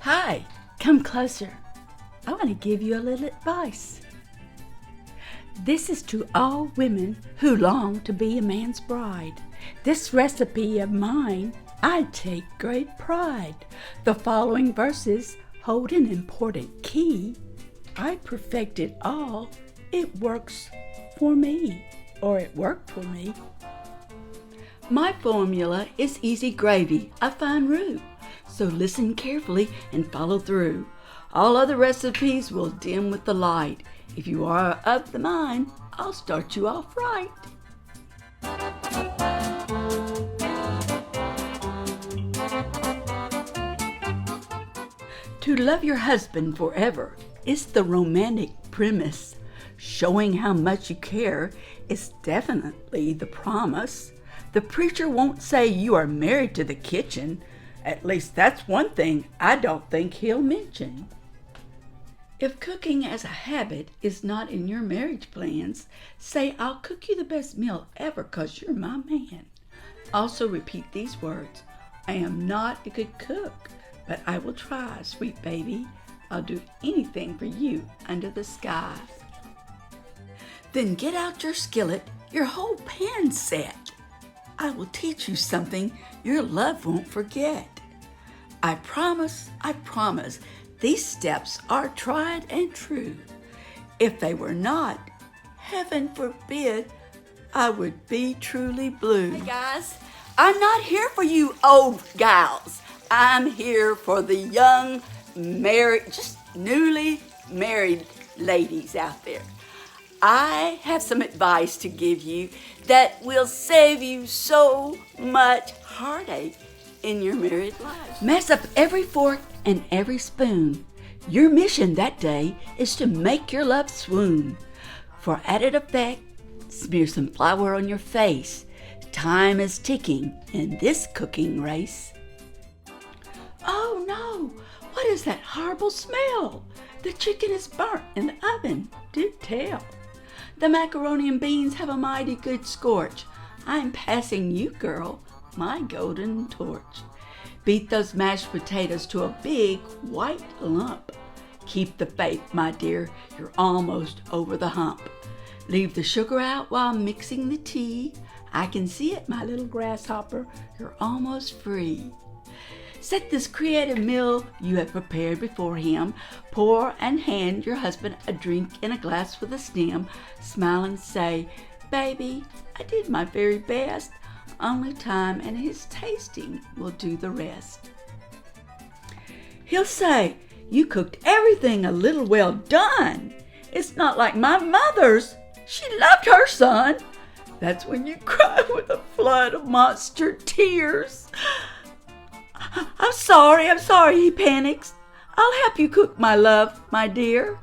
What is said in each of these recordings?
Hi, come closer. I want to give you a little advice. This is to all women who long to be a man's bride. This recipe of mine, I take great pride. The following verses hold an important key. I perfect it all. It works for me, or it worked for me. My formula is easy gravy, a fine roux. So listen carefully and follow through. All other recipes will dim with the light. If you are of the mind, I'll start you off right. To love your husband forever is the romantic premise. Showing how much you care is definitely the promise. The preacher won't say you are married to the kitchen. At least that's one thing I don't think he'll mention. If cooking as a habit is not in your marriage plans, say, I'll cook you the best meal ever 'cause you're my man. Also repeat these words. I am not a good cook, but I will try, sweet baby. I'll do anything for you under the sky. Then get out your skillet, your whole pan set. I will teach you something your love won't forget. I promise, these steps are tried and true. If they were not, heaven forbid, I would be truly blue. Hey guys, I'm not here for you old gals. I'm here for the young, just newly married ladies out there. I have some advice to give you that will save you so much heartache in your married life. Mess up every fork and every spoon. Your mission that day is to make your love swoon. For added effect, smear some flour on your face. Time is ticking in this cooking race. Oh no, what is that horrible smell? The chicken is burnt in the oven, do tell. The macaroni and beans have a mighty good scorch. I'm passing you, girl, my golden torch. Beat those mashed potatoes to a big white lump. Keep the faith, my dear, you're almost over the hump. Leave the sugar out while mixing the tea. I can see it, my little grasshopper, you're almost free. Set this creative meal you have prepared before him. Pour and hand your husband a drink in a glass with a stem. Smile and say, baby, I did my very best. Only time and his tasting will do the rest. He'll say, you cooked everything a little well done. It's not like my mother's. She loved her son. That's when you cry with a flood of monster tears. I'm sorry, he panics. I'll help you cook, my love, my dear.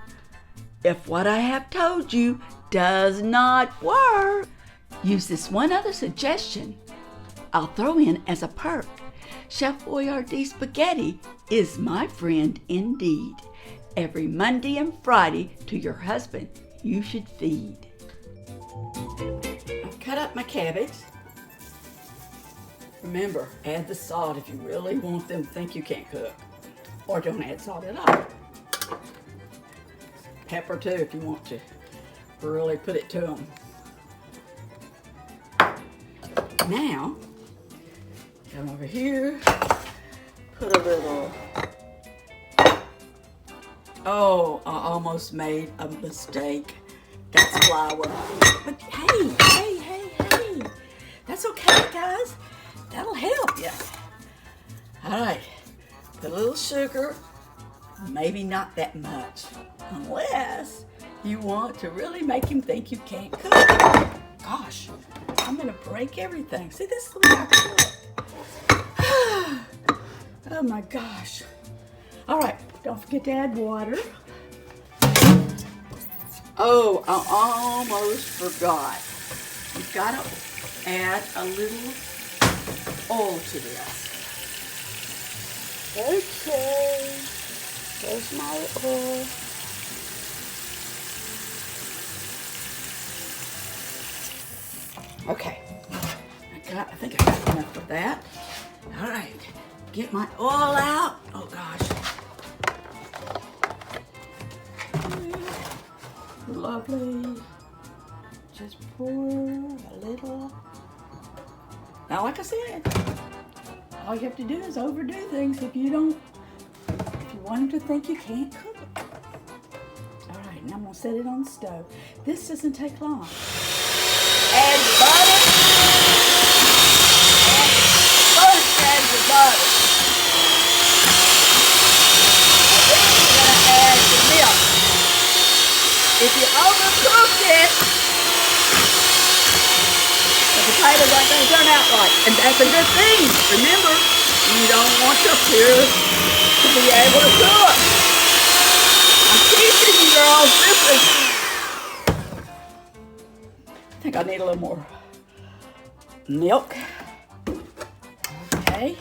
If what I have told you does not work, use this one other suggestion. I'll throw in as a perk. Chef Boyardee spaghetti is my friend indeed. Every Monday and Friday to your husband you should feed. I've cut up my cabbage. Remember, add the salt if you really want them to think you can't cook. Or don't add salt at all. Pepper too if you want to really put it to them. Now, come over here, put a little, oh, I almost made a mistake. That's flour. But hey, that's okay, guys. That'll help you. All right, put a little sugar, maybe not that much, unless you want to really make him think you can't cook. Gosh, I'm gonna break everything. See, this is the way I cook. Oh my gosh. All right, don't forget to add water. Oh, I almost forgot. You've got to add a little oil to this. Okay, there's my oil. Okay, I think I got enough of that. All right, get my oil out. Oh gosh, Lovely. Just pour a little. Now, like I said, all you have to do is overdo things if you want them to think you can't cook. All right, now I'm gonna set it on the stove. This doesn't take long. Add the butter. First, add the butter. Then you're gonna add the milk. If you overcook it, the potatoes aren't going to turn out right, and that's a good thing. Remember, you don't want your cereal to be able to cook. I'm teaching you girls. I think I need a little more milk. Okay.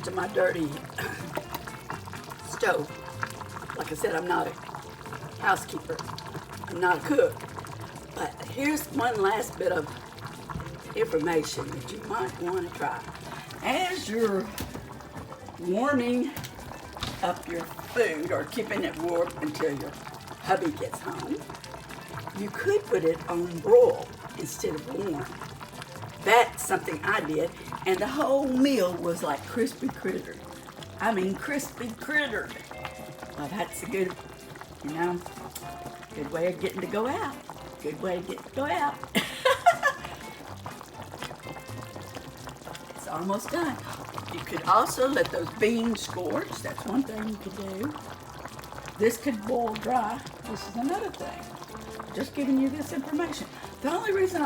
To my dirty stove. Like I said, I'm not a housekeeper. I'm not a cook. But here's one last bit of information that you might want to try. As you're warming up your food or keeping it warm until your hubby gets home, you could put it on broil instead of warm. That's something I did, and the whole meal was like crispy critter. I mean crispy critter. Well, that's a good, good way of getting to go out. Good way to get to go out. It's almost done. You could also let those beans scorch. That's one thing you could do. This could boil dry. This is another thing. Just giving you this information. The only reason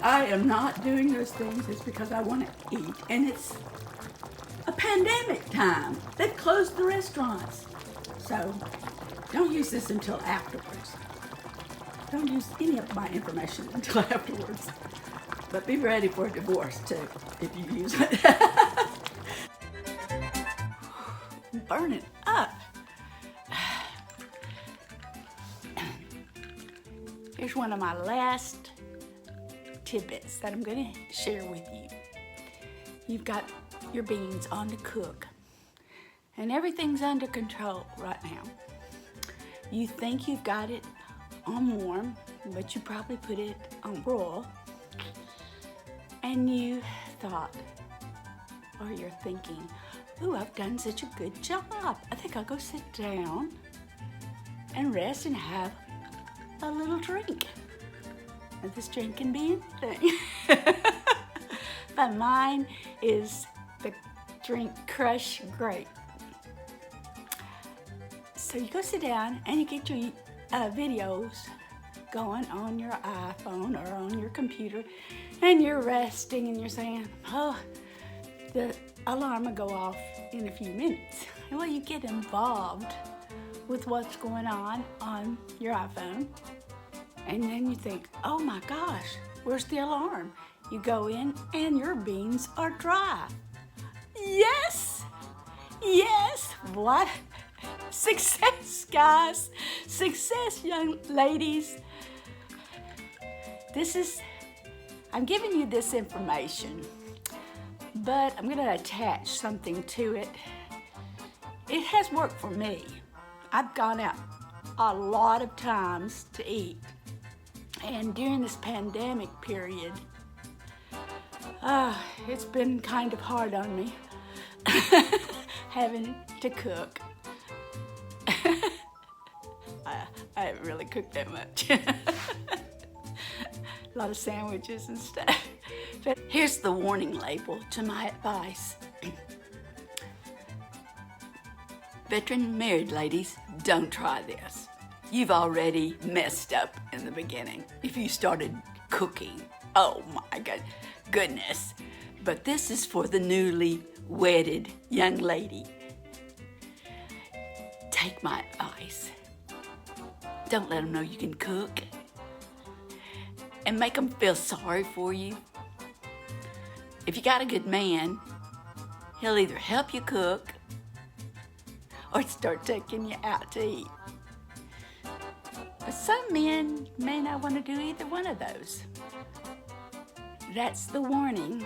I am not doing those things is because I want to eat, and it's a pandemic time. They've closed the restaurants. So don't use this until afterwards. Don't use any of my information until afterwards. But be ready for a divorce too, if you use it. Burn it up. Here's one of my last tidbits that I'm going to share with you. You've got your beans on to cook, and everything's under control right now. You think you've got it on warm, but you probably put it on broil, and you thought, or you're thinking, ooh, I've done such a good job. I think I'll go sit down and rest and have a little drink. And this drink can be anything. But mine is the drink Crush Grape. So you go sit down and you get your videos going on your iPhone or on your computer, and you're resting and you're saying, oh, the alarm will go off in a few minutes. And well, you get involved with what's going on your iPhone. And then you think, oh my gosh, where's the alarm? You go in and your beans are dry. Yes, yes, what? Success, guys. Success, young ladies. I'm giving you this information, but I'm gonna attach something to it. It has worked for me. I've gone out a lot of times to eat. And during this pandemic period, it's been kind of hard on me having to cook. I haven't really cooked that much. A lot of sandwiches and stuff. But here's the warning label to my advice. Veteran married ladies, don't try this. You've already messed up in the beginning if you started cooking. Oh my goodness. But this is for the newly wedded young lady. Take my advice. Don't let them know you can cook. And make them feel sorry for you. If you got a good man, he'll either help you cook or start taking you out to eat. But some men may not want to do either one of those. That's the warning.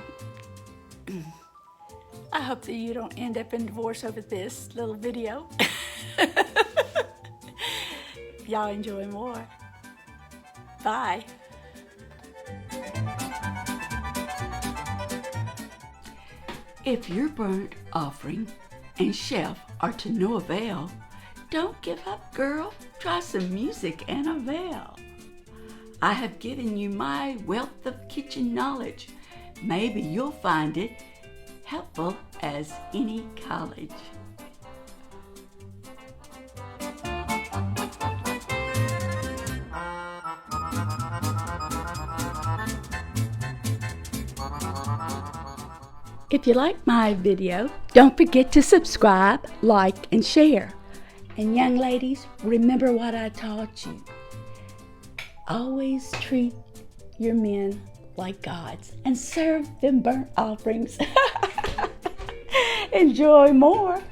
I hope that you don't end up in divorce over this little video. Y'all enjoy more. Bye. If your burnt offering and chef are to no avail, don't give up, girl. Try some music and avail. I have given you my wealth of kitchen knowledge. Maybe you'll find it helpful as any college. If you like my video, don't forget to subscribe, like, and share. And young ladies, remember what I taught you. Always treat your men like gods and serve them burnt offerings. Enjoy more.